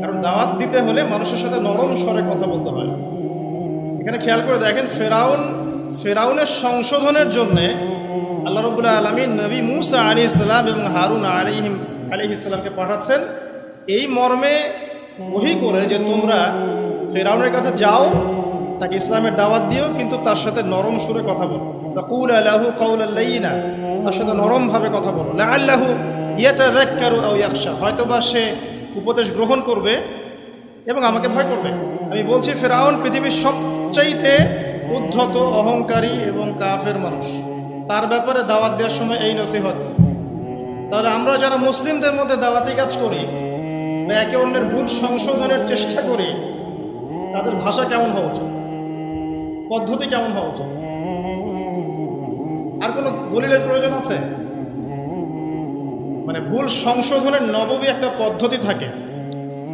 কারণ দাওয়াত দিতে হলে মানুষের সাথে নরম স্বরে কথা বলতে হয়। এখানে খেয়াল করে দেখেন, ফেরাউনের সংশোধনের জন্যে আল্লাহ রাব্বুল আলামিন নবী মূসা আলাইহিস সালাম এবং হারুন আলাইহিস সালামকে পাঠাচ্ছেন এই মর্মে ওহী করে যে তোমরা ফেরাউনের কাছে যাও, তাকে ইসলামের দাওয়াত দিও, কিন্তু তার সাথে নরম সুরে কথা বলো। ফাকুলা লাহু কাওলান লাইয়িনা, তার সাথে নরমভাবে কথা বলো। লাআল্লাহু ইয়াতাযাক্কারু আও ইয়াখশা, হয়তোবা সে উপদেশ গ্রহণ করবে এবং আমাকে ভয় করবে। আমি বলছি ফেরাউন পৃথিবীর সবচাইতে উদ্ধত, অহংকারী এবং কাফের মানুষ। তার ব্যাপারে দাওয়াত দেওয়ার সময় এই নসিহত। তাহলে আমরা যারা মুসলিমদের মধ্যে দাওয়াতি কাজ করি বা একে অন্যের ভুল সংশোধনের চেষ্টা করি, তাদের ভাষা কেমন হওয়া উচিত, পদ্ধতি কেমন হওয়া উচিত? আর কোনো দলিলের প্রয়োজন আছে? মানে ভুল সংশোধনের নববী একটা পদ্ধতি থাকে।